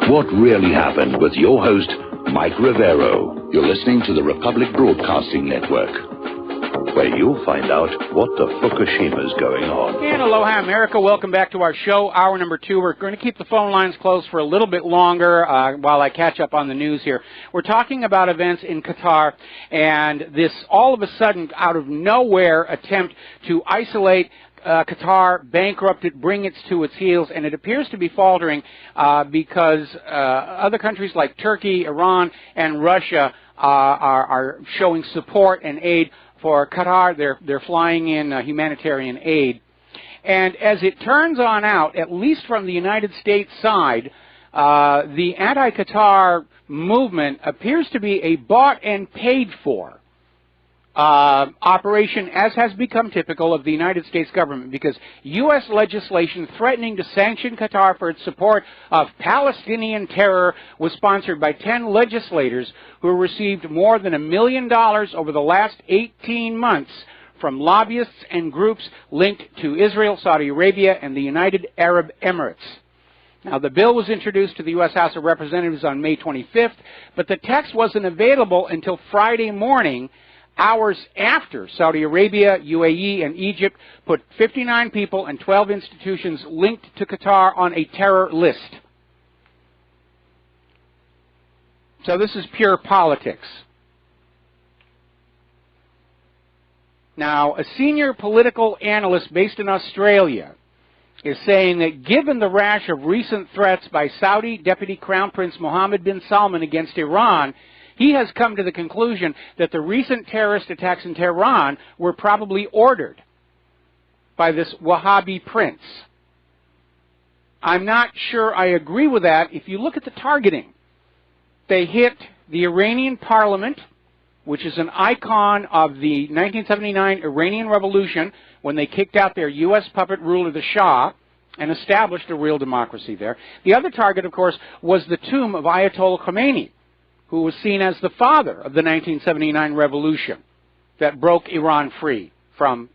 What really happened with your host, Mike Rivero. You're listening to the Republic Broadcasting Network, where you'll find out what the Fukushima's going on. And aloha, America. Welcome back to our show, hour number 2. We're going to keep the phone lines closed for a little bit longer while I catch up on the news here. We're talking about events in Qatar and this all of a sudden, out of nowhere, attempt to isolate Qatar, bankrupt it, bring it to its heels, and it appears to be faltering because other countries like Turkey, Iran, and Russia are showing support and aid for Qatar. They're flying in humanitarian aid. And as it turns on out, at least from the United States side, the anti-Qatar movement appears to be a bought and paid for operation, as has become typical of the United States government, because U.S. legislation threatening to sanction Qatar for its support of Palestinian terror was sponsored by 10 legislators who received more than $1 million over the last 18 months from lobbyists and groups linked to Israel, Saudi Arabia, and the United Arab Emirates. Now, the bill was introduced to the U.S. House of Representatives on May 25th, but the text wasn't available until Friday morning, hours after Saudi Arabia, UAE, and Egypt put 59 people and 12 institutions linked to Qatar on a terror list. So this is pure politics. Now, a senior political analyst based in Australia is saying that given the rash of recent threats by Saudi Deputy Crown Prince Mohammed bin Salman against Iran, he has come to the conclusion that the recent terrorist attacks in Tehran were probably ordered by this Wahhabi prince. I'm not sure I agree with that. If you look at the targeting, they hit the Iranian parliament, which is an icon of the 1979 Iranian Revolution, when they kicked out their U.S. puppet ruler, the Shah, and established a real democracy there. The other target, of course, was the tomb of Ayatollah Khomeini, who was seen as the father of the 1979 revolution that broke Iran free from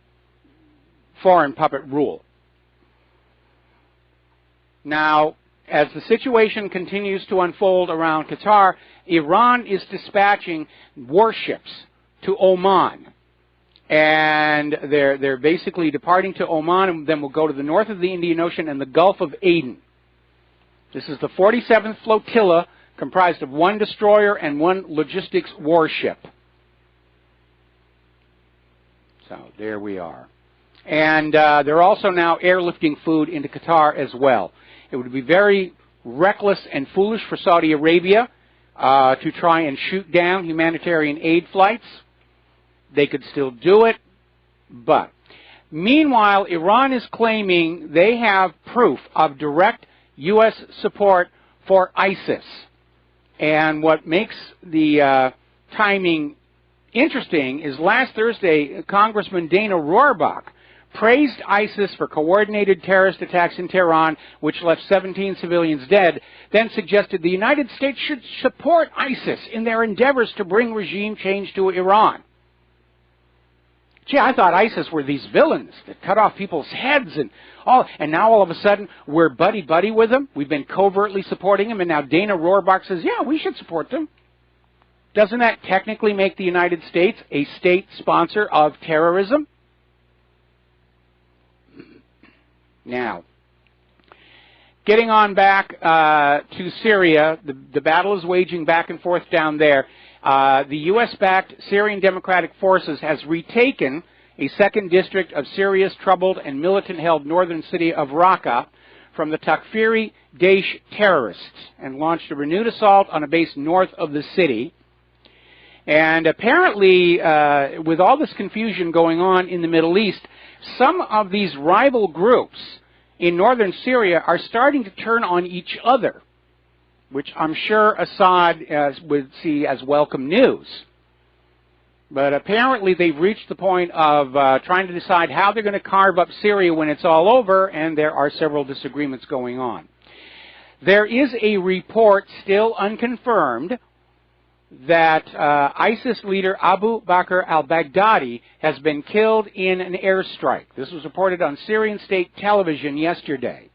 foreign puppet rule. Now, as the situation continues to unfold around Qatar, Iran is dispatching warships to Oman. And they're basically departing to Oman, and then will go to the north of the Indian Ocean and the Gulf of Aden. This is the 47th flotilla, comprised of 1 destroyer and 1 logistics warship. So there we are. And they're also now airlifting food into Qatar as well. It would be very reckless and foolish for Saudi Arabia to try and shoot down humanitarian aid flights. They could still do it, but meanwhile, Iran is claiming they have proof of direct U.S. support for ISIS. And what makes the timing interesting is last Thursday, Congressman Dana Rohrabaugh praised ISIS for coordinated terrorist attacks in Tehran, which left 17 civilians dead, then suggested the United States should support ISIS in their endeavors to bring regime change to Iran. Gee, I thought ISIS were these villains that cut off people's heads and all, and now all of a sudden we're buddy-buddy with them. We've been covertly supporting them, and now Dana Rohrabaugh says, yeah, we should support them. Doesn't that technically make the United States a state sponsor of terrorism? Now, getting on back to Syria, the battle is waging back and forth down there. The U.S.-backed Syrian Democratic Forces has retaken a second district of Syria's troubled and militant-held northern city of Raqqa from the Takfiri Daesh terrorists and launched a renewed assault on a base north of the city. And apparently, with all this confusion going on in the Middle East, some of these rival groups in northern Syria are starting to turn on each other, which I'm sure Assad would see as welcome news. But apparently they've reached the point of trying to decide how they're going to carve up Syria when it's all over, and there are several disagreements going on. There is a report, still unconfirmed, that ISIS leader Abu Bakr al-Baghdadi has been killed in an airstrike. This was reported on Syrian state television yesterday.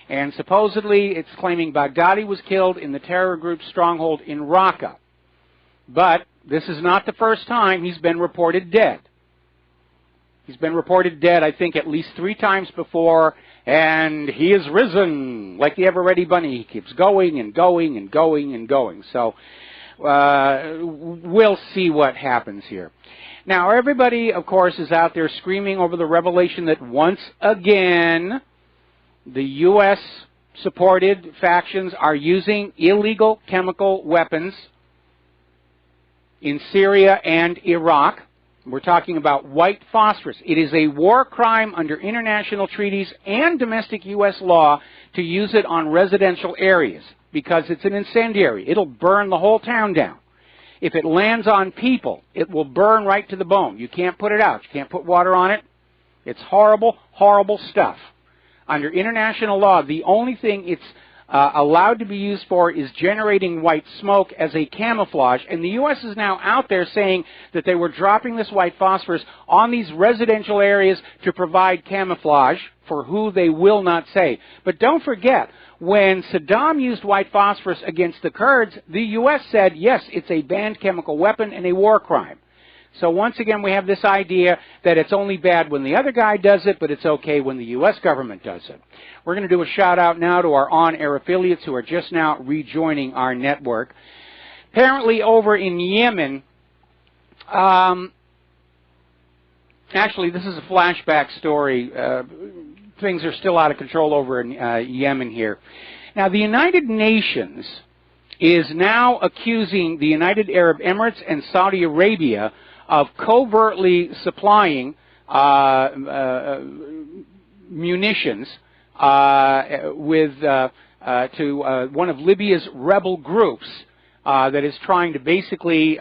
And supposedly it's claiming Baghdadi was killed in the terror group's stronghold in Raqqa. But this is not the first time he's been reported dead. He's been reported dead, I think, at least 3 times before, and he is risen like the ever-ready bunny. He keeps going and going and going and going. So we'll see what happens here. Now, everybody, of course, is out there screaming over the revelation that once again the U.S.-supported factions are using illegal chemical weapons in Syria and Iraq. We're talking about white phosphorus. It is a war crime under international treaties and domestic U.S. law to use it on residential areas because it's an incendiary. It'll burn the whole town down. If it lands on people, it will burn right to the bone. You can't put it out. You can't put water on it. It's horrible, horrible stuff. Under international law, the only thing it's allowed to be used for is generating white smoke as a camouflage, and the U.S. is now out there saying that they were dropping this white phosphorus on these residential areas to provide camouflage, for who they will not say. But don't forget, when Saddam used white phosphorus against the Kurds, the U.S. said, yes, it's a banned chemical weapon and a war crime. So once again, we have this idea that it's only bad when the other guy does it, but it's okay when the U.S. government does it. We're going to do a shout-out now to our on-air affiliates who are just now rejoining our network. Apparently over in Yemen, actually, this is a flashback story. Things are still out of control over in Yemen here. Now, the United Nations is now accusing the United Arab Emirates and Saudi Arabia of covertly supplying munitions to one of Libya's rebel groups that is trying to basically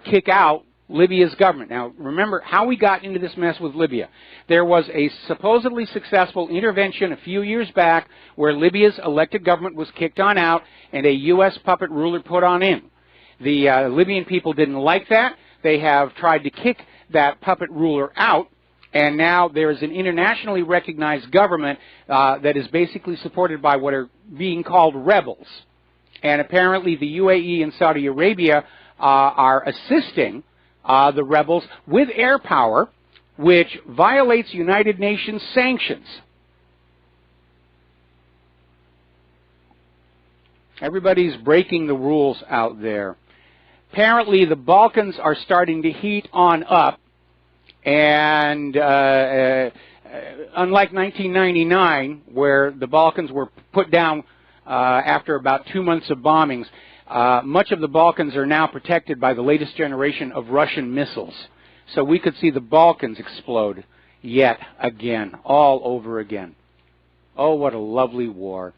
kick out Libya's government. Now, remember how we got into this mess with Libya. There was a supposedly successful intervention a few years back where Libya's elected government was kicked on out and a U.S. puppet ruler put on in. The Libyan people didn't like that. They have tried to kick that puppet ruler out, and now there is an internationally recognized government that is basically supported by what are being called rebels. And apparently the UAE and Saudi Arabia are assisting the rebels with air power, which violates United Nations sanctions. Everybody's breaking the rules out there. Apparently, the Balkans are starting to heat on up, and unlike 1999, where the Balkans were put down after about 2 months of bombings, much of the Balkans are now protected by the latest generation of Russian missiles. So we could see the Balkans explode yet again, all over again. Oh, what a lovely war.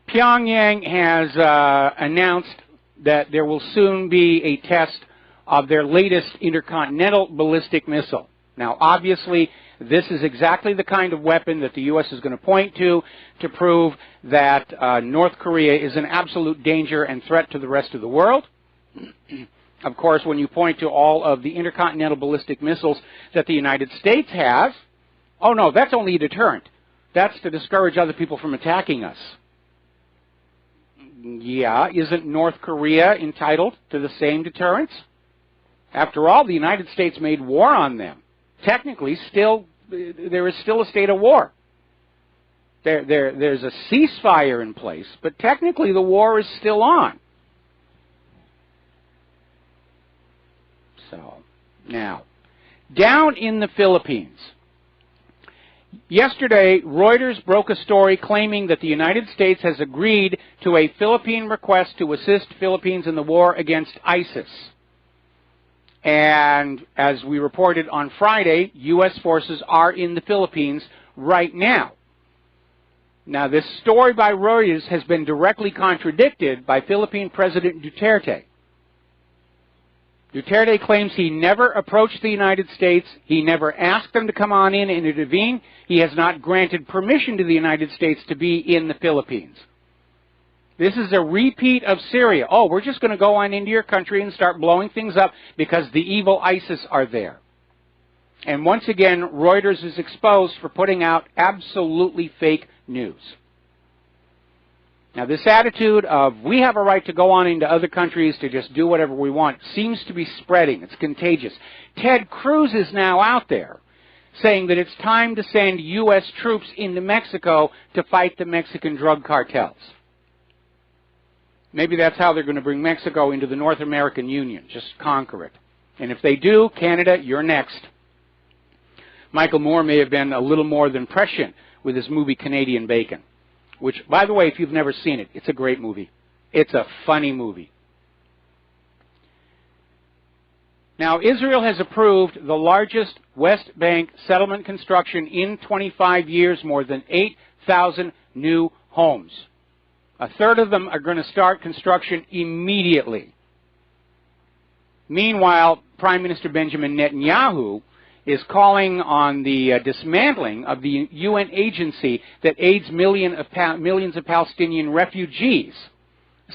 Pyongyang has announced that there will soon be a test of their latest intercontinental ballistic missile. Now, obviously, this is exactly the kind of weapon that the U.S. is going to point to prove that North Korea is an absolute danger and threat to the rest of the world. Of course, when you point to all of the intercontinental ballistic missiles that the United States has, oh no, that's only a deterrent. That's to discourage other people from attacking us. Yeah, isn't North Korea entitled to the same deterrence? After all, the United States made war on them. Technically, there is still a state of war. There's a ceasefire in place, but technically the war is still on. So, now, down in the Philippines, yesterday, Reuters broke a story claiming that the United States has agreed to a Philippine request to assist Philippines in the war against ISIS. And as we reported on Friday, U.S. forces are in the Philippines right now. Now, this story by Reuters has been directly contradicted by Philippine President Duterte. Duterte claims he never approached the United States. He never asked them to come on in and intervene. He has not granted permission to the United States to be in the Philippines. This is a repeat of Syria. Oh, we're just going to go on into your country and start blowing things up because the evil ISIS are there. And once again, Reuters is exposed for putting out absolutely fake news. Now, this attitude of we have a right to go on into other countries to just do whatever we want seems to be spreading. It's contagious. Ted Cruz is now out there saying that it's time to send U.S. troops into Mexico to fight the Mexican drug cartels. Maybe that's how they're going to bring Mexico into the North American Union, just conquer it. And if they do, Canada, you're next. Michael Moore may have been a little more than prescient with his movie Canadian Bacon, which, by the way, if you've never seen it, it's a great movie. It's a funny movie. Now, Israel has approved the largest West Bank settlement construction in 25 years, more than 8,000 new homes. A third of them are going to start construction immediately. Meanwhile, Prime Minister Benjamin Netanyahu is calling on the dismantling of the UN agency that aids millions of Palestinian refugees,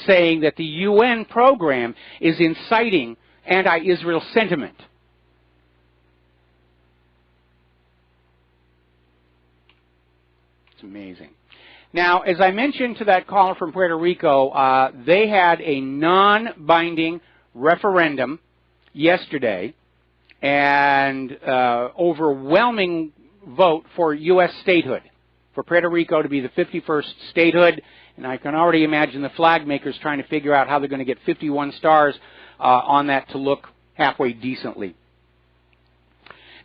saying that the UN program is inciting anti-Israel sentiment. It's amazing. Now, as I mentioned to that caller from Puerto Rico, they had a non-binding referendum yesterday, and overwhelming vote for U.S. statehood, for Puerto Rico to be the 51st statehood. And I can already imagine the flag makers trying to figure out how they're going to get 51 stars on that to look halfway decently.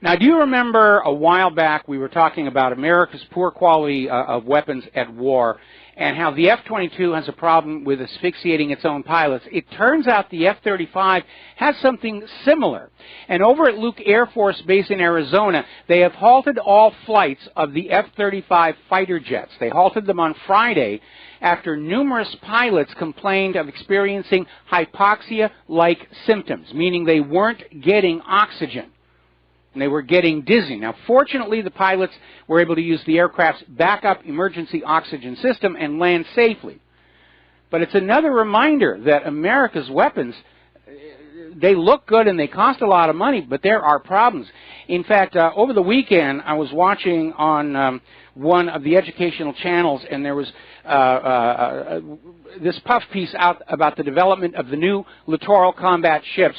Now, do you remember a while back we were talking about America's poor quality of weapons at war and how the F-22 has a problem with asphyxiating its own pilots? It turns out the F-35 has something similar. And over at Luke Air Force Base in Arizona, they have halted all flights of the F-35 fighter jets. They halted them on Friday after numerous pilots complained of experiencing hypoxia-like symptoms, meaning they weren't getting oxygen and they were getting dizzy. Now, fortunately, the pilots were able to use the aircraft's backup emergency oxygen system and land safely. But it's another reminder that America's weapons, they look good and they cost a lot of money, but there are problems. In fact, over the weekend, I was watching on one of the educational channels, and there was this puff piece out about the development of the new littoral combat ships,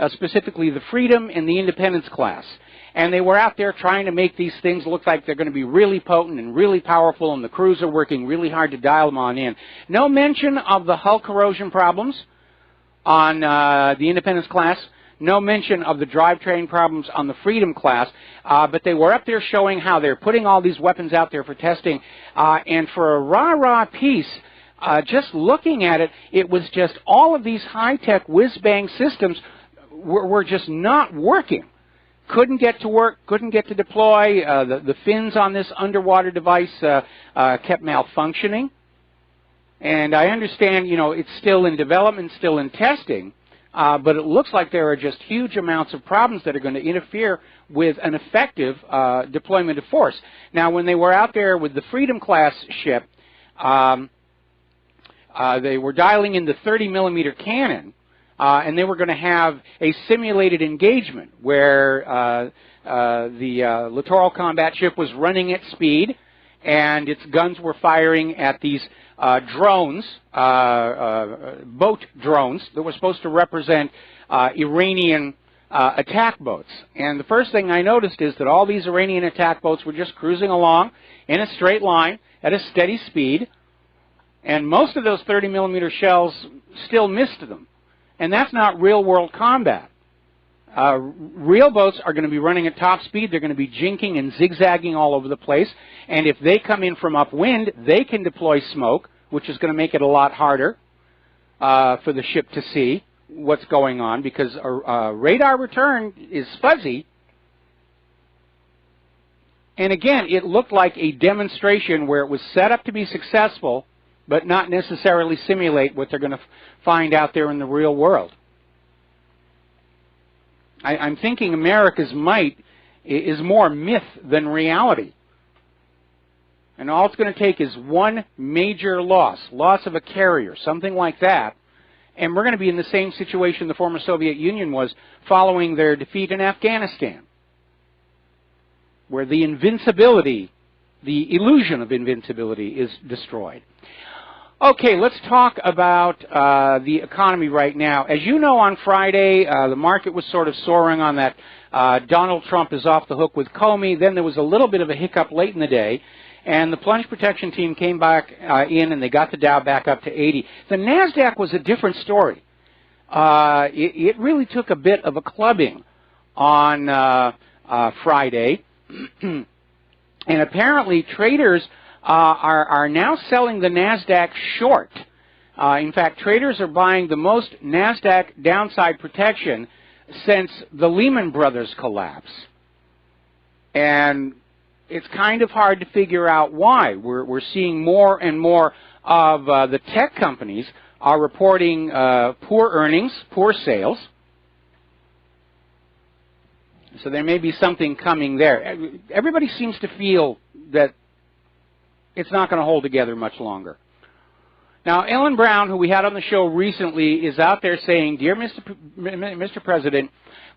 specifically the Freedom and the Independence class. And they were out there trying to make these things look like they're going to be really potent and really powerful, and the crews are working really hard to dial them on in. No mention of the hull corrosion problems on the Independence class. No mention of the drivetrain problems on the Freedom class, but they were up there showing how they're putting all these weapons out there for testing. And for a rah-rah piece, just looking at it, it was just all of these high-tech whiz-bang systems were just not working. Couldn't get to work, couldn't get to deploy. The fins on this underwater device kept malfunctioning. And I understand, you know, it's still in development, still in testing, but it looks like there are just huge amounts of problems that are going to interfere with an effective deployment of force. Now, when they were out there with the Freedom class ship, they were dialing in the 30-millimeter cannon, and they were going to have a simulated engagement where the littoral combat ship was running at speed, and its guns were firing at these drones, boat drones, that were supposed to represent Iranian attack boats. And the first thing I noticed is that all these Iranian attack boats were just cruising along in a straight line at a steady speed, and most of those 30-millimeter shells still missed them. And that's not real-world combat. Real boats are going to be running at top speed. They're going to be jinking and zigzagging all over the place. And if they come in from upwind, they can deploy smoke, which is going to make it a lot harder for the ship to see what's going on, because radar return is fuzzy. And again, it looked like a demonstration where it was set up to be successful, but not necessarily simulate what they're going to find out there in the real world. I'm thinking America's might is more myth than reality. And all it's going to take is one major loss of a carrier, something like that, and we're going to be in the same situation the former Soviet Union was following their defeat in Afghanistan, where the invincibility the illusion of invincibility is destroyed. Okay, let's talk about the economy right now. As you know, on Friday, the market was sort of soaring on that Donald Trump is off the hook with Comey. Then there was a little bit of a hiccup late in the day, and the plunge protection team came back in, and they got the Dow back up to 80. The NASDAQ was a different story. It really took a bit of a clubbing on Friday, and apparently traders are now selling the NASDAQ short. In fact, traders are buying the most NASDAQ downside protection since the Lehman Brothers collapse. And it's kind of hard to figure out why. We're seeing more and more of the tech companies are reporting poor earnings, poor sales. So there may be something coming there. Everybody seems to feel that it's not going to hold together much longer. Now, Ellen Brown, who we had on the show recently, is out there saying, "Dear Mr. President,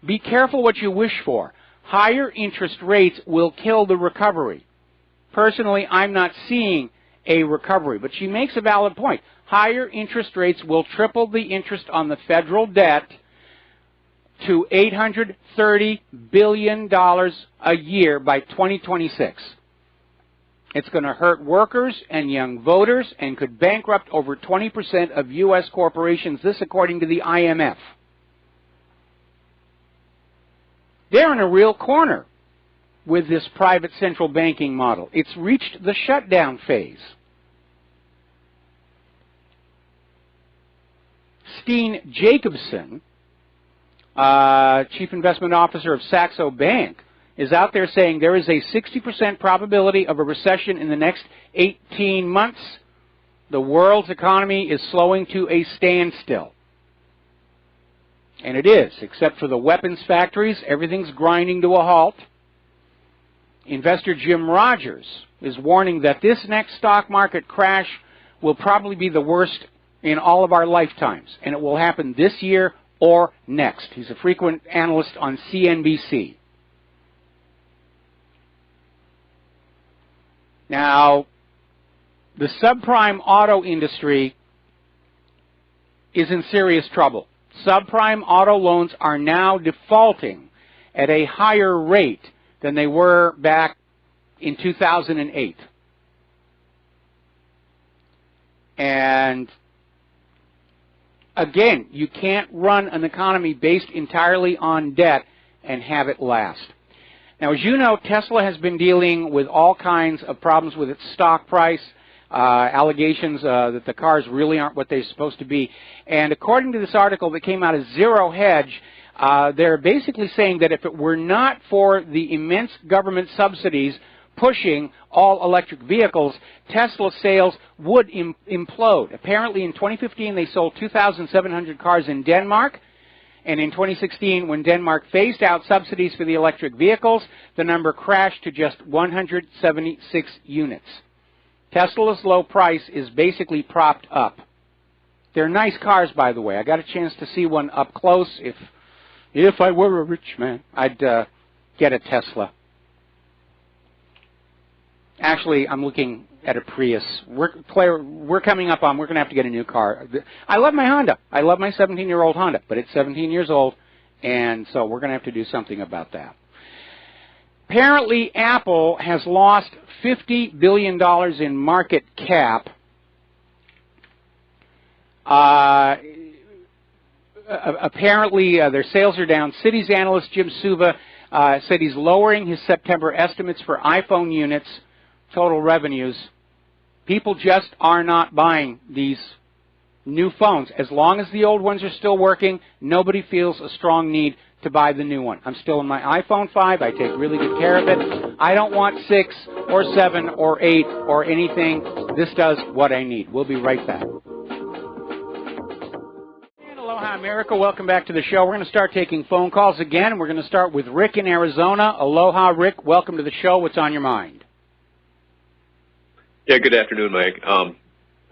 be careful what you wish for. Higher interest rates will kill the recovery. Personally, I'm not seeing a recovery." But she makes a valid point. Higher interest rates will triple the interest on the federal debt to $830 billion a year by 2026. It's going to hurt workers and young voters and could bankrupt over 20% of U.S. corporations, this according to the IMF. They're in a real corner with this private central banking model. It's reached the shutdown phase. Steen Jacobson, Chief Investment Officer of Saxo Bank, is out there saying there is a 60% probability of a recession in the next 18 months. The world's economy is slowing to a standstill. And it is, except for the weapons factories. Everything's grinding to a halt. Investor Jim Rogers is warning that this next stock market crash will probably be the worst in all of our lifetimes, and it will happen this year or next. He's a frequent analyst on CNBC. Now, the subprime auto industry is in serious trouble. Subprime auto loans are now defaulting at a higher rate than they were back in 2008. And again, you can't run an economy based entirely on debt and have it last. Now, as you know, Tesla has been dealing with all kinds of problems with its stock price, allegations that the cars really aren't what they're supposed to be. And according to this article that came out of Zero Hedge, they're basically saying that if it were not for the immense government subsidies pushing all electric vehicles, Tesla sales would implode. Apparently in 2015 they sold 2,700 cars in Denmark, and in 2016 when Denmark phased out subsidies for the electric vehicles, the number crashed to just 176 units. Tesla's low price is basically propped up. They're nice cars, by the way. I got a chance to see one up close. If I were a rich man, I'd get a Tesla. Actually, I'm looking at a Prius. Claire, we're coming up on, we're going to have to get a new car. I love my Honda. I love my 17-year-old Honda, but it's 17 years old, and so we're going to have to do something about that. Apparently, Apple has lost $50 billion in market cap. Apparently, their sales are down. Citi's analyst Jim Suva said he's lowering his September estimates for iPhone units, total revenues. People just are not buying these new phones. As long as the old ones are still working, nobody feels a strong need to buy the new one. I'm still in my iPhone 5. I take really good care of it. I don't want 6 or 7 or 8 or anything. This does what I need. We'll be right back. And aloha, America. Welcome back to the show. We're going to start taking phone calls again, and we're going to start with Rick in Arizona. Aloha, Rick. Welcome to the show. What's on your mind? Yeah, good afternoon, Mike. I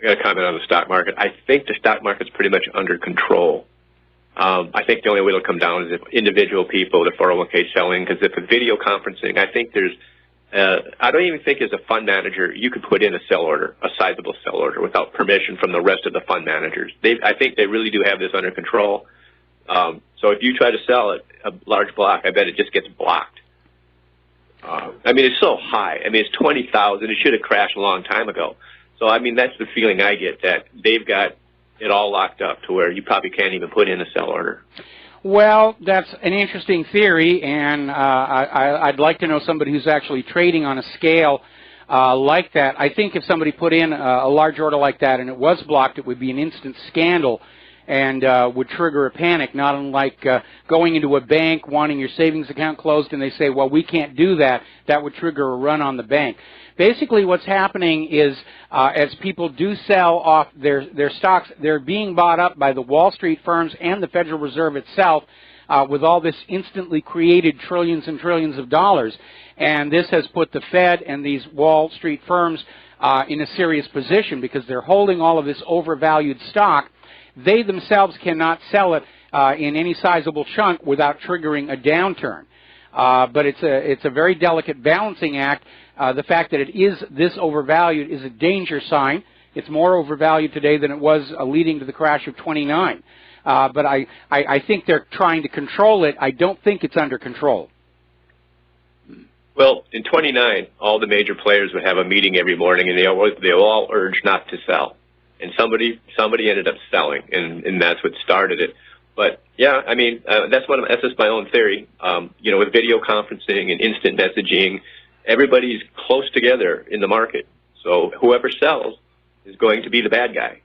got a comment on the stock market. I think the stock market's pretty much under control. I think the only way it'll come down is if individual people, the 401k selling, because if it's video conferencing, I think there's I don't even think as a fund manager you could put in a sell order, a sizable sell order, without permission from the rest of the fund managers. I think they really do have this under control. So if you try to sell it, a large block, I bet it just gets blocked. I mean, it's so high. I mean, it's 20,000. It should have crashed a long time ago. So, I mean, that's the feeling I get, that they've got it all locked up to where you probably can't even put in a sell order. Well, that's an interesting theory, and I'd like to know somebody who's actually trading on a scale like that. I think if somebody put in a large order like that and it was blocked, it would be an instant scandal and would trigger a panic, not unlike going into a bank, wanting your savings account closed, and they say, well, we can't do that. That would trigger a run on the bank. Basically, what's happening is as people do sell off their stocks, they're being bought up by the Wall Street firms and the Federal Reserve itself with all this instantly created trillions and trillions of dollars. And this has put the Fed and these Wall Street firms in a serious position because they're holding all of this overvalued stock. They themselves cannot sell it in any sizable chunk without triggering a downturn. But it's a very delicate balancing act. The fact that it is this overvalued is a danger sign. It's more overvalued today than it was leading to the crash of '29. But I think they're trying to control it. I don't think it's under control. Well, in '29, all the major players would have a meeting every morning, and they all urge not to sell. And somebody ended up selling, and that's what started it. But yeah, I mean, that's just my own theory. You know, with video conferencing and instant messaging, everybody's close together in the market. So whoever sells is going to be the bad guy.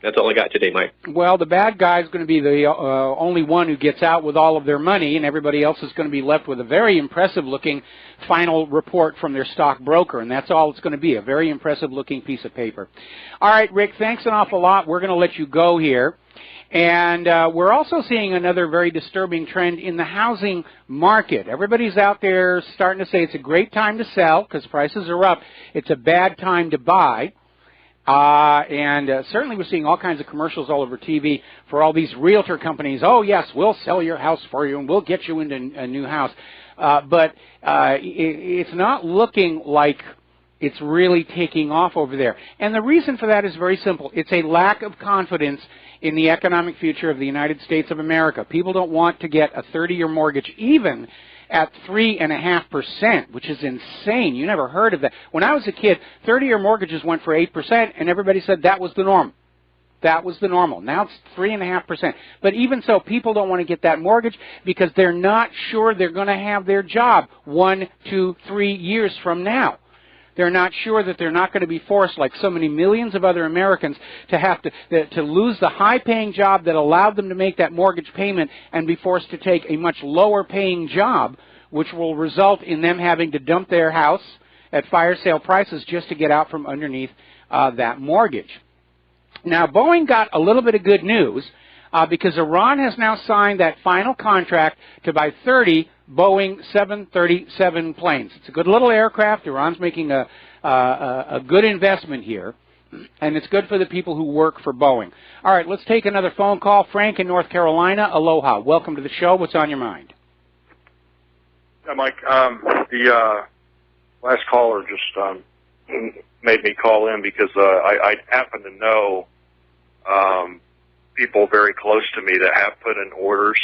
That's all I got today, Mike. Well, the bad guy is going to be the only one who gets out with all of their money, and everybody else is going to be left with a very impressive-looking final report from their stockbroker, and that's all it's going to be, a very impressive-looking piece of paper. All right, Rick, thanks an awful lot. We're going to let you go here. And we're also seeing another very disturbing trend in the housing market. Everybody's out there starting to say it's a great time to sell because prices are up. It's a bad time to buy. Certainly we're seeing all kinds of commercials all over TV for all these realtor companies. Oh, yes, we'll sell your house for you and we'll get you into a new house. But it's not looking like it's really taking off over there. And the reason for that is very simple. It's a lack of confidence in the economic future of the United States of America. People don't want to get a 30-year mortgage even at 3.5%, which is insane. You never heard of that. When I was a kid, 30-year mortgages went for 8%, and everybody said that was the norm. That was the normal. Now it's 3.5%. But even so, people don't want to get that mortgage because they're not sure they're going to have their job 1, 2, 3 years from now. They're not sure that they're not going to be forced, like so many millions of other Americans, to have to lose the high-paying job that allowed them to make that mortgage payment and be forced to take a much lower-paying job, which will result in them having to dump their house at fire sale prices just to get out from underneath that mortgage. Now, Boeing got a little bit of good news because Iran has now signed that final contract to buy 30 Boeing 737 planes. It's a good little aircraft. Iran's making a good investment here, and it's good for the people who work for Boeing. All right, let's take another phone call. Frank in North Carolina, aloha. Welcome to the show. What's on your mind? Yeah, Mike, the last caller just made me call in because I happen to know people very close to me that have put in orders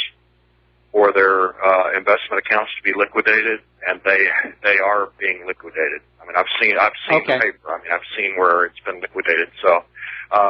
for their investment accounts to be liquidated, and they are being liquidated. I mean, I've seen okay. the paper. I mean, I've seen where it's been liquidated. So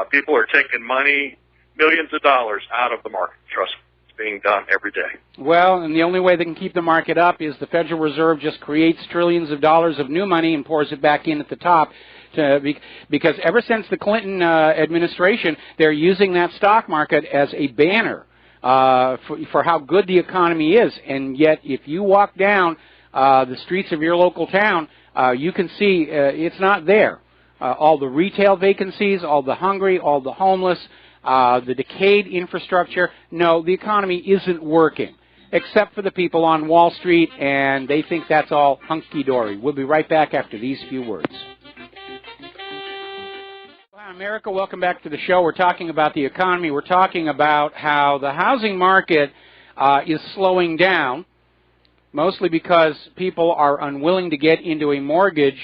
people are taking money, millions of dollars out of the market. Trust me, it's being done every day. Well, and the only way they can keep the market up is the Federal Reserve just creates trillions of dollars of new money and pours it back in at the top. Because ever since the Clinton administration, they're using that stock market as a banner for how good the economy is. And yet, if you walk down the streets of your local town, you can see it's not there. All the retail vacancies, all the hungry, all the homeless, the decayed infrastructure. No, the economy isn't working, except for the people on Wall Street, and they think that's all hunky-dory. We'll be right back after these few words. America, welcome back to the show. We're talking about the economy. We're talking about how the housing market is slowing down. mostly because people are unwilling to get into a mortgage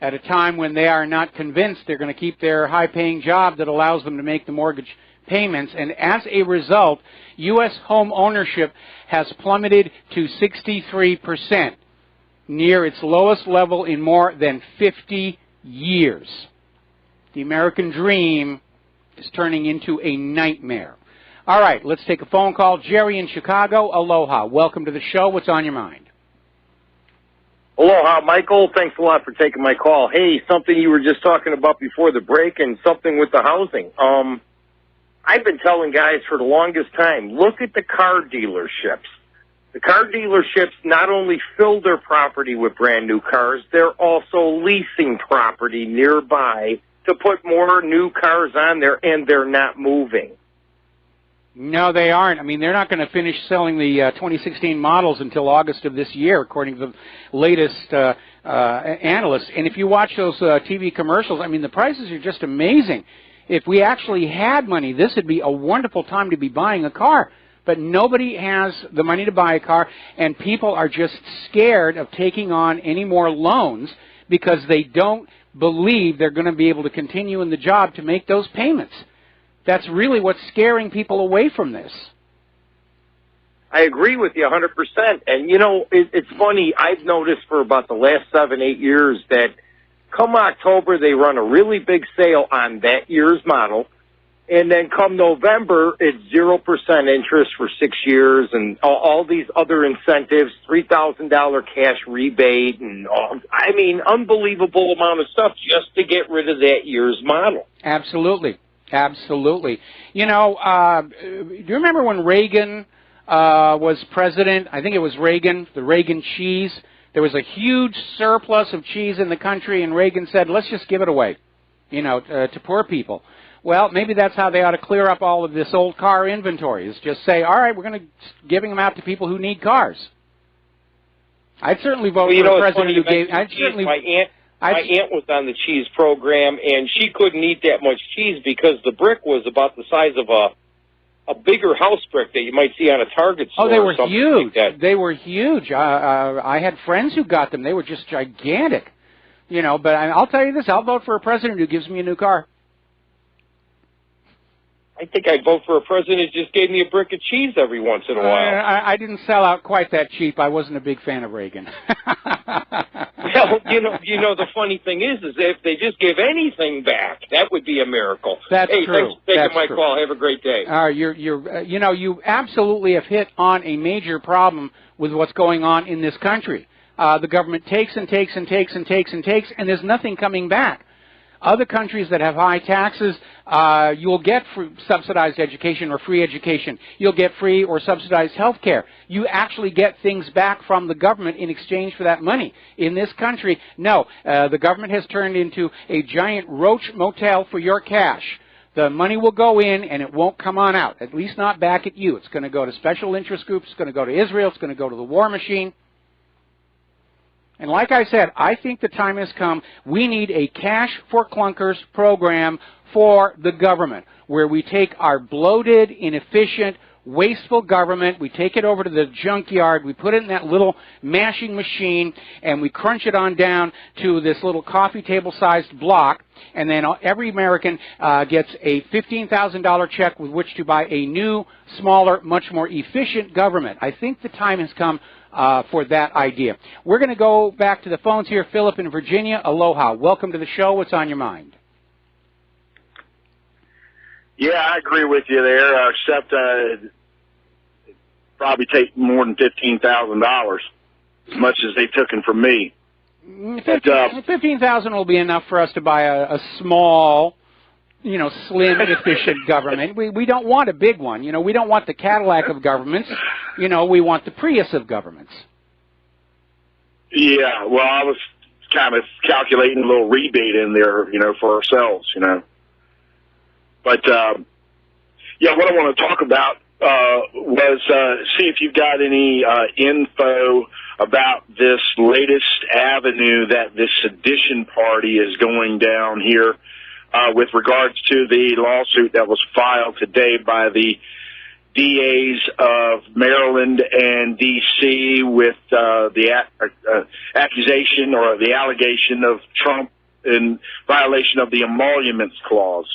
at a time when they are not convinced they're going to keep their high-paying job that allows them to make the mortgage payments. And as a result, U.S. home ownership has plummeted to 63%, near its lowest level in more than 50 years. The American dream is turning into a nightmare. All right, let's take a phone call. Jerry in Chicago, aloha. Welcome to the show. What's on your mind? Aloha, Michael. Thanks a lot for taking my call. Hey, something you were just talking about before the break and something with the housing. I've been telling guys for the longest time, look at the car dealerships. The car dealerships not only fill their property with brand new cars, they're also leasing property nearby to put more new cars on there, and they're not moving. No, they aren't. I mean, they're not going to finish selling the 2016 models until August of this year, according to the latest analysts. And if you watch those TV commercials, I mean, the prices are just amazing. If we actually had money, this would be a wonderful time to be buying a car. But nobody has the money to buy a car, and people are just scared of taking on any more loans because they don't believe they're going to be able to continue in the job to make those payments. That's really what's scaring people away from this. I agree with you 100%. And, you know, it's funny. I've noticed for about the last 7-8 years that come October, they run a really big sale on that year's model. And then come November, it's 0% interest for 6 years and all these other incentives, $3,000 cash rebate, and all, I mean, unbelievable amount of stuff just to get rid of that year's model. Absolutely. Absolutely. You know, do you remember when Reagan was president? I think it was Reagan, the Reagan cheese. There was a huge surplus of cheese in the country, and Reagan said, let's just give it away, you know, to poor people. Well, maybe that's how they ought to clear up all of this old car inventory, is just say, all right, we're going to giving them out to people who need cars. I'd certainly vote for a president who gave... My aunt was on the cheese program, and she couldn't eat that much cheese because the brick was about the size of a bigger house brick that you might see on a Target store. Oh, they were Like huge. that. They were huge. I had friends who got them. They were just gigantic. You know, but I'll tell you this, I'll vote for a president who gives me a new car. I think I'd vote for a president who just gave me a brick of cheese every once in a while. I didn't sell out quite that cheap. I wasn't a big fan of Reagan. Well, you know, the funny thing is if they just give anything back, that would be a miracle. That's true. Thanks for taking my call. Have a great day. You know, you absolutely have hit on a major problem with what's going on in this country. The government takes and takes and takes and takes and takes, and there's nothing coming back. Other countries that have high taxes, you'll get subsidized education or free education. You'll get free or subsidized health care. You actually get things back from the government in exchange for that money. In this country, no. The government has turned into a giant roach motel for your cash. The money will go in and it won't come on out, at least not back at you. It's going to go to special interest groups. It's going to go to Israel. It's going to go to the war machine. And like I said, I think the time has come. We need a cash for clunkers program for the government, where we take our bloated, inefficient, wasteful government, we take it over to the junkyard, we put it in that little mashing machine, and we crunch it on down to this little coffee table-sized block, and then every American gets a $15,000 check with which to buy a new, smaller, much more efficient government. I think the time has come for that idea. We're going to go back to the phones here. Philip in Virginia, aloha. Welcome to the show. What's on your mind? Yeah, I agree with you there, except probably take more than $15,000, as much as they've taken from me. $15,000 will be enough for us to buy a small, you know, slim, efficient government. We don't want a big one. You know, we don't want the Cadillac of governments. You know, we want the Prius of governments. Yeah, well, I was kind of calculating a little rebate in there, you know, for ourselves, you know. But, yeah, what I want to talk about was see if you've got any info about this latest avenue that this sedition party is going down here with regards to the lawsuit that was filed today by the DAs of Maryland and D.C. with the accusation or the allegation of Trump in violation of the emoluments clause.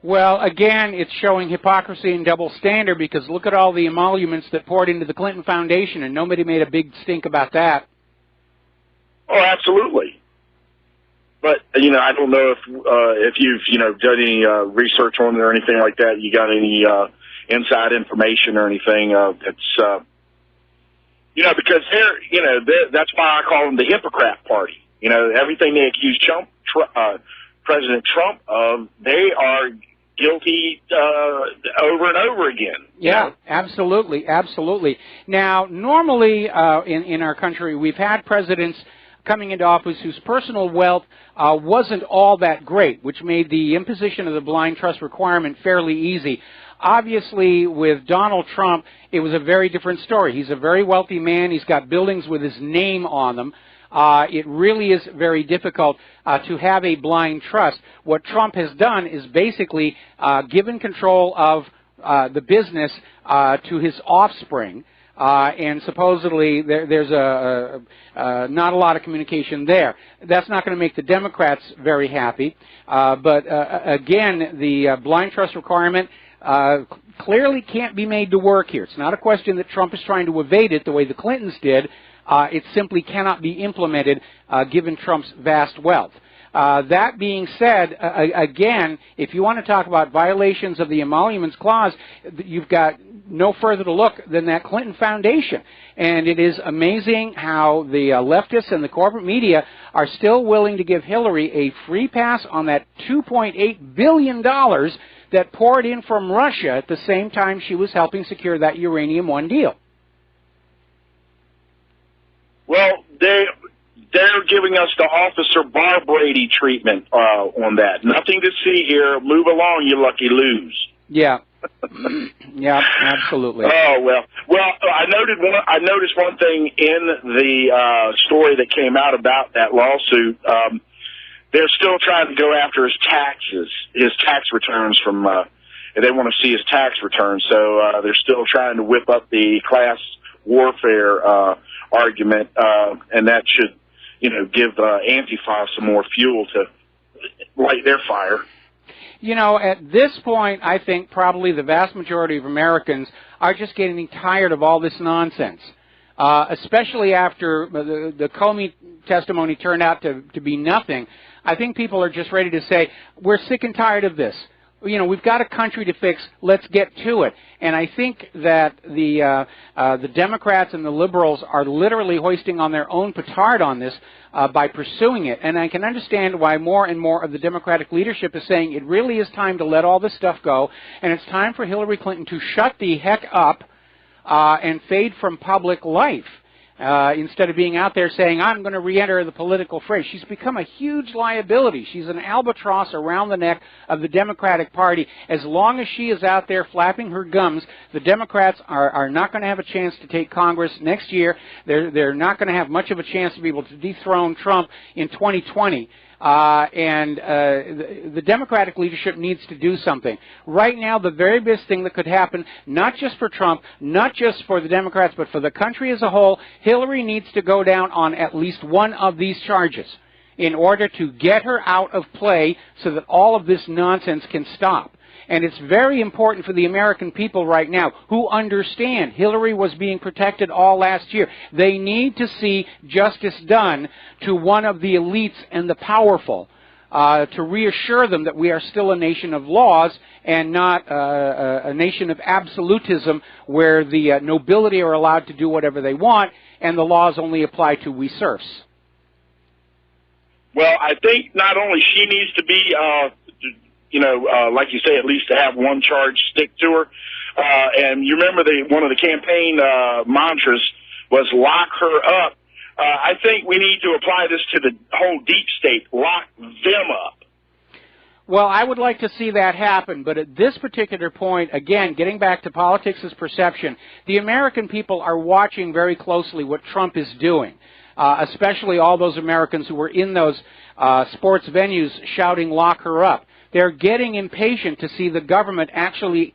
Well, again, it's showing hypocrisy and double standard, because look at all the emoluments that poured into the Clinton Foundation, and nobody made a big stink about that. Oh, absolutely. But, I don't know if you've, done any research on it or anything like that. You got any inside information or anything that's, because that's why I call them the hypocrite party. Everything they accuse President Trump of, they are guilty over and over again. Yeah, absolutely, absolutely. Now, normally in our country, we've had presidents coming into office whose personal wealth wasn't all that great, which made the imposition of the blind trust requirement fairly easy. Obviously, with Donald Trump, it was a very different story. He's a very wealthy man. He's got buildings with his name on them. It really is very difficult to have a blind trust. What Trump has done is basically given control of the business to his offspring, and supposedly there's not a lot of communication there. That's not going to make the Democrats very happy. But again, the blind trust requirement clearly can't be made to work here. It's not a question that Trump is trying to evade it the way the Clintons did. It simply cannot be implemented given Trump's vast wealth. That being said, again, if you want to talk about violations of the emoluments clause, you've got no further to look than that Clinton Foundation. And it is amazing how the leftists and the corporate media are still willing to give Hillary a free pass on that $2.8 billion that poured in from Russia at the same time she was helping secure that Uranium One deal. Well, they're giving us the Officer Bar Brady treatment on that. Nothing to see here. Move along, you lucky lose. Yeah. Yeah, absolutely. Oh, well, I noticed one thing in the story that came out about that lawsuit. They're still trying to go after his taxes, his tax returns from, they want to see his tax returns. So they're still trying to whip up the class warfare argument, and that should, give Antifa some more fuel to light their fire. At this point, I think probably the vast majority of Americans are just getting tired of all this nonsense, especially after the Comey testimony turned out to be nothing. I think people are just ready to say, we're sick and tired of this. We've got a country to fix. Let's get to it. And I think that the Democrats and the liberals are literally hoisting on their own petard on this by pursuing it. And I can understand why more and more of the Democratic leadership is saying it really is time to let all this stuff go, and it's time for Hillary Clinton to shut the heck up and fade from public life. Instead of being out there saying, I'm going to re-enter the political fray. She's become a huge liability. She's an albatross around the neck of the Democratic Party. As long as she is out there flapping her gums, the Democrats are not going to have a chance to take Congress next year. They're not going to have much of a chance to be able to dethrone Trump in 2020. The Democratic leadership needs to do something. Right now, the very best thing that could happen, not just for Trump, not just for the Democrats, but for the country as a whole, Hillary needs to go down on at least one of these charges in order to get her out of play so that all of this nonsense can stop. And it's very important for the American people right now who understand Hillary was being protected all last year. They need to see justice done to one of the elites and the powerful to reassure them that we are still a nation of laws and not a nation of absolutism where the nobility are allowed to do whatever they want and the laws only apply to we serfs. Well, I think not only she needs to be like you say, at least to have one charge stick to her. And you remember one of the campaign mantras was lock her up. I think we need to apply this to the whole deep state, lock them up. Well, I would like to see that happen, but at this particular point, again, getting back to politics as perception, the American people are watching very closely what Trump is doing, especially all those Americans who were in those sports venues shouting, lock her up. They're getting impatient to see the government actually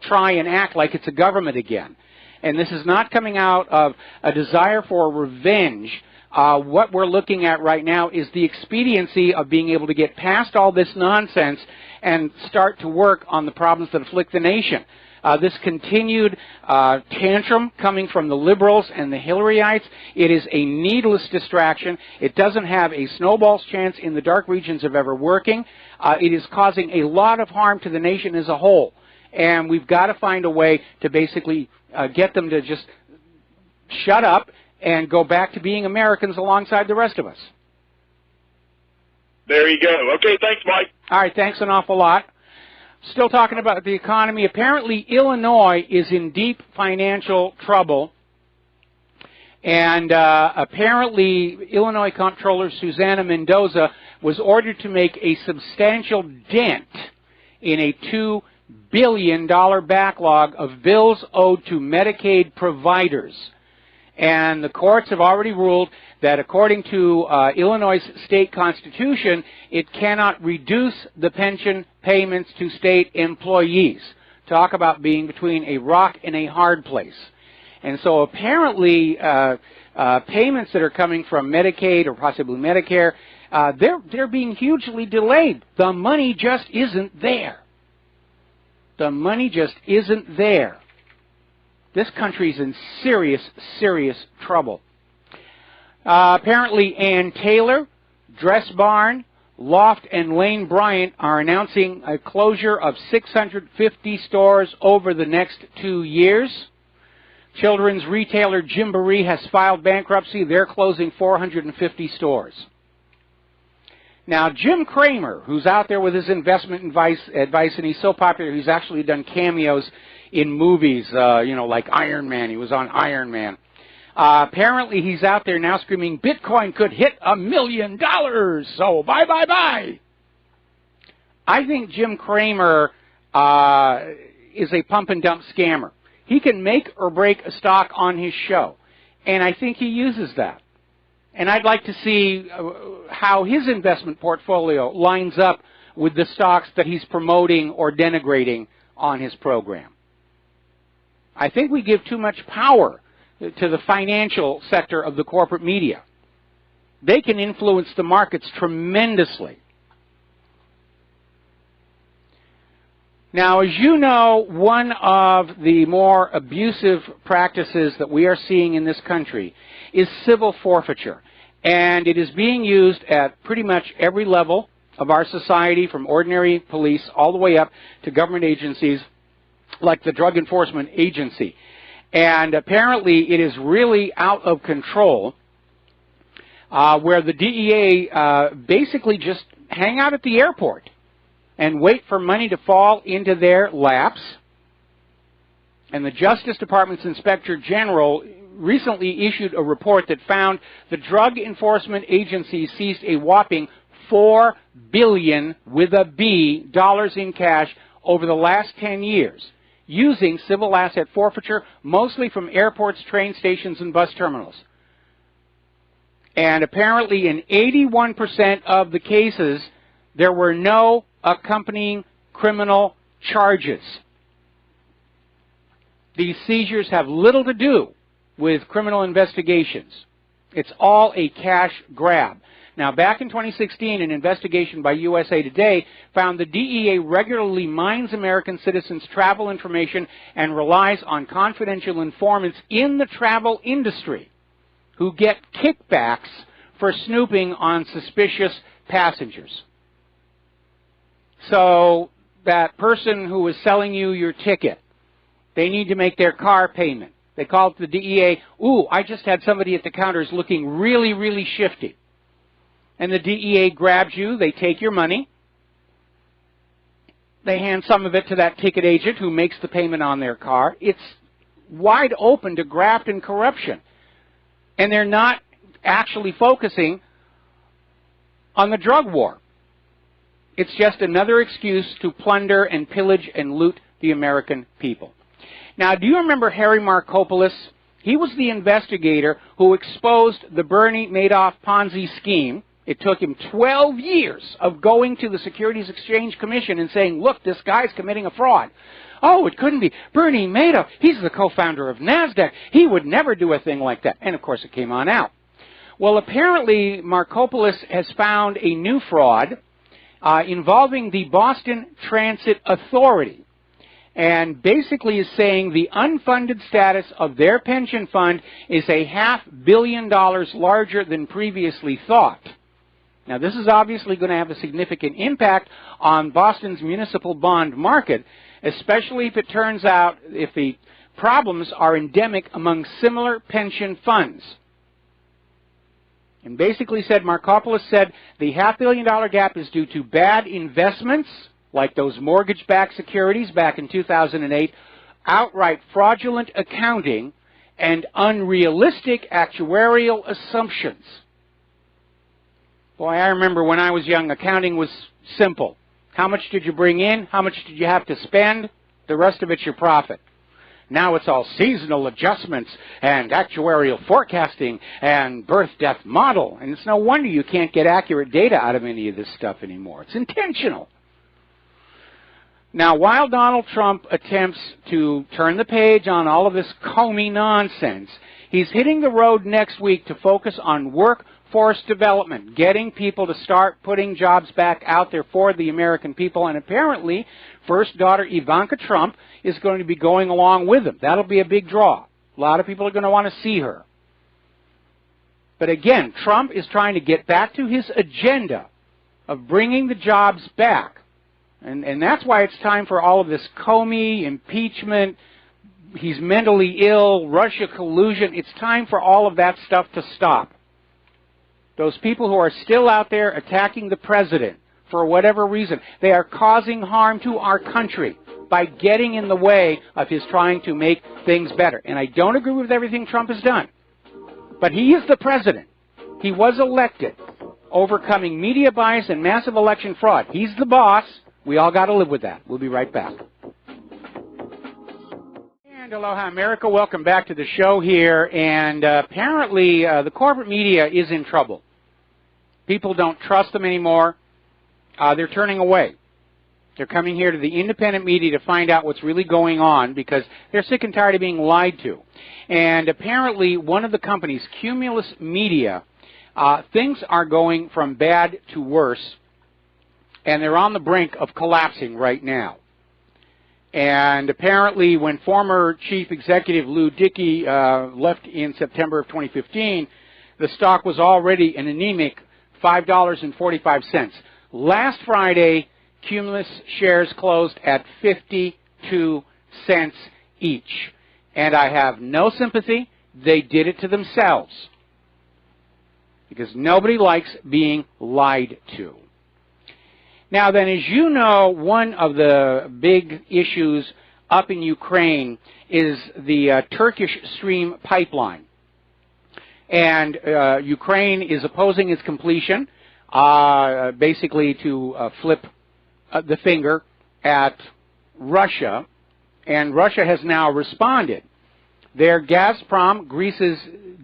try and act like it's a government again. And this is not coming out of a desire for revenge. What we're looking at right now is the expediency of being able to get past all this nonsense and start to work on the problems that afflict the nation. This continued tantrum coming from the liberals and the Hillaryites, it is a needless distraction. It doesn't have a snowball's chance in the dark regions of ever working. It is causing a lot of harm to the nation as a whole. And we've got to find a way to basically get them to just shut up and go back to being Americans alongside the rest of us. There you go. Okay, thanks, Mike. All right, thanks an awful lot. Still talking about the economy. Apparently, Illinois is in deep financial trouble. And apparently, Illinois Comptroller Susana Mendoza was ordered to make a substantial dent in a $2 billion backlog of bills owed to Medicaid providers. And the courts have already ruled that according to Illinois' state constitution, it cannot reduce the pension payments to state employees. Talk about being between a rock and a hard place. And so apparently payments that are coming from Medicaid or possibly Medicare, they're being hugely delayed. The money just isn't there. The money just isn't there. This country's in serious, serious trouble. Apparently, Ann Taylor, Dress Barn, Loft, and Lane Bryant are announcing a closure of 650 stores over the next 2 years. Children's retailer Gymboree has filed bankruptcy. They're closing 450 stores. Now, Jim Cramer, who's out there with his investment advice, and he's so popular, he's actually done cameos in movies, like Iron Man. He was on Iron Man. Apparently, he's out there now screaming, Bitcoin could hit $1 million, so buy, buy, buy. I think Jim Cramer is a pump-and-dump scammer. He can make or break a stock on his show, and I think he uses that. And I'd like to see how his investment portfolio lines up with the stocks that he's promoting or denigrating on his program. I think we give too much power to the financial sector of the corporate media. They can influence the markets tremendously. Now, as you know, one of the more abusive practices that we are seeing in this country is civil forfeiture. And it is being used at pretty much every level of our society, from ordinary police all the way up to government agencies like the Drug Enforcement Agency. And apparently it is really out of control, where the DEA basically just hang out at the airport and wait for money to fall into their laps. And the Justice Department's Inspector General recently issued a report that found the Drug Enforcement Agency seized a whopping $4 billion with a B dollars in cash over the last 10 years, using civil asset forfeiture, mostly from airports, train stations, and bus terminals. And apparently in 81% of the cases, there were no accompanying criminal charges. These seizures have little to do with criminal investigations. It's all a cash grab. Now, back in 2016, an investigation by USA Today found the DEA regularly mines American citizens' travel information and relies on confidential informants in the travel industry who get kickbacks for snooping on suspicious passengers. So that person who is selling you your ticket, they need to make their car payment. They call it the DEA, ooh, I just had somebody at the counters looking really, really shifty. And the DEA grabs you, they take your money, they hand some of it to that ticket agent who makes the payment on their car. It's wide open to graft and corruption. And they're not actually focusing on the drug war. It's just another excuse to plunder and pillage and loot the American people. Now, do you remember Harry Markopoulos? He was the investigator who exposed the Bernie Madoff Ponzi scheme It took him 12 years of going to the Securities Exchange Commission and saying, look, this guy's committing a fraud. Oh, it couldn't be. Bernie Madoff, he's the co-founder of NASDAQ. He would never do a thing like that. And, of course, it came on out. Well, apparently, Markopoulos has found a new fraud involving the Boston Transit Authority, and basically is saying the unfunded status of their pension fund is $500 million larger than previously thought. Now, this is obviously going to have a significant impact on Boston's municipal bond market, especially if it turns out if the problems are endemic among similar pension funds. And basically said, Markopoulos said, the $500 million gap is due to bad investments, like those mortgage-backed securities back in 2008, outright fraudulent accounting, and unrealistic actuarial assumptions. Boy, I remember when I was young, accounting was simple. How much did you bring in? How much did you have to spend? The rest of it's your profit. Now it's all seasonal adjustments and actuarial forecasting and birth-death model. And it's no wonder you can't get accurate data out of any of this stuff anymore. It's intentional. Now, while Donald Trump attempts to turn the page on all of this Comey nonsense, he's hitting the road next week to focus on workforce development, getting people to start putting jobs back out there for the American people. And apparently, first daughter Ivanka Trump is going to be going along with him. That'll be a big draw. A lot of people are going to want to see her. But again, Trump is trying to get back to his agenda of bringing the jobs back. And that's why it's time for all of this Comey, impeachment, he's mentally ill, Russia collusion. It's time for all of that stuff to stop. Those people who are still out there attacking the president for whatever reason, they are causing harm to our country by getting in the way of his trying to make things better. And I don't agree with everything Trump has done. But he is the president. He was elected, overcoming media bias and massive election fraud. He's the boss. We all got to live with that. We'll be right back. And aloha, America. Welcome back to the show here. And apparently the corporate media is in trouble. People don't trust them anymore. They're turning away. They're coming here to the independent media to find out what's really going on because they're sick and tired of being lied to. And apparently one of the companies, Cumulus Media, things are going from bad to worse. And they're on the brink of collapsing right now. And apparently when former Chief Executive Lou Dickey left in September of 2015, the stock was already an anemic $5.45. Last Friday, Cumulus shares closed at 52 cents each. And I have no sympathy. They did it to themselves. Because nobody likes being lied to. Now then, as you know, one of the big issues up in Ukraine is the Turkish Stream pipeline. And Ukraine is opposing its completion, basically to flip the finger at Russia. And Russia has now responded. Their Gazprom, Greece's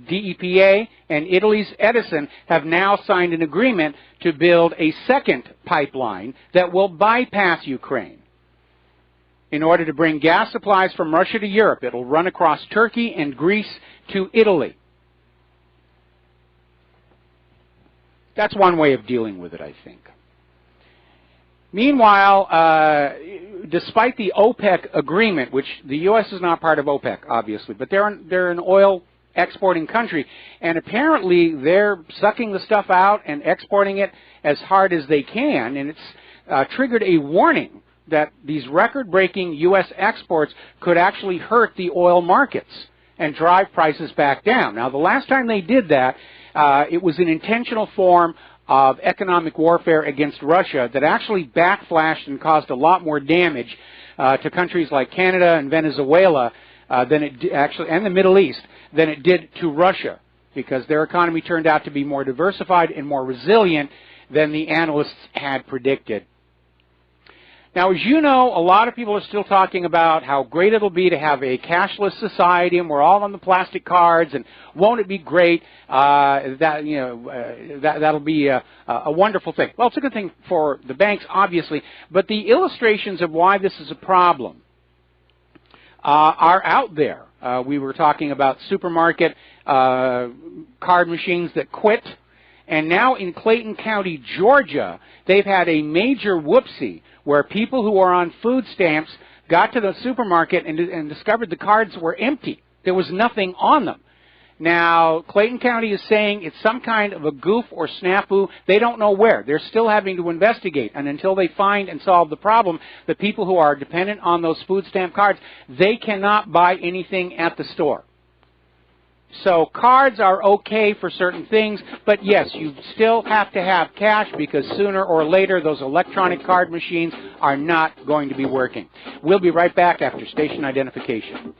DEPA, and Italy's Edison have now signed an agreement to build a second pipeline that will bypass Ukraine in order to bring gas supplies from Russia to Europe. It will run across Turkey and Greece to Italy. That's one way of dealing with it, I think. Meanwhile, despite the OPEC agreement, which the U.S. is not part of OPEC, obviously, but they're an oil exporting country, and apparently they're sucking the stuff out and exporting it as hard as they can, and it's triggered a warning that these record-breaking U.S. exports could actually hurt the oil markets and drive prices back down. Now, the last time they did that, it was an intentional form of economic warfare against Russia that actually backflashed and caused a lot more damage to countries like Canada and Venezuela than it actually, and the Middle East, than it did to Russia, because their economy turned out to be more diversified and more resilient than the analysts had predicted. Now, as you know, a lot of people are still talking about how great it'll be to have a cashless society, and we're all on the plastic cards, and won't it be great? That'll be a wonderful thing. Well, it's a good thing for the banks, obviously, but the illustrations of why this is a problem are out there. We were talking about supermarket card machines that quit, and now in Clayton County, Georgia, they've had a major whoopsie where people who are on food stamps got to the supermarket and discovered the cards were empty. There was nothing on them. Now, Clayton County is saying it's some kind of a goof or snafu. They don't know where. They're still having to investigate. And until they find and solve the problem, the people who are dependent on those food stamp cards, they cannot buy anything at the store. So cards are okay for certain things, but yes, you still have to have cash because sooner or later those electronic card machines are not going to be working. We'll be right back after station identification.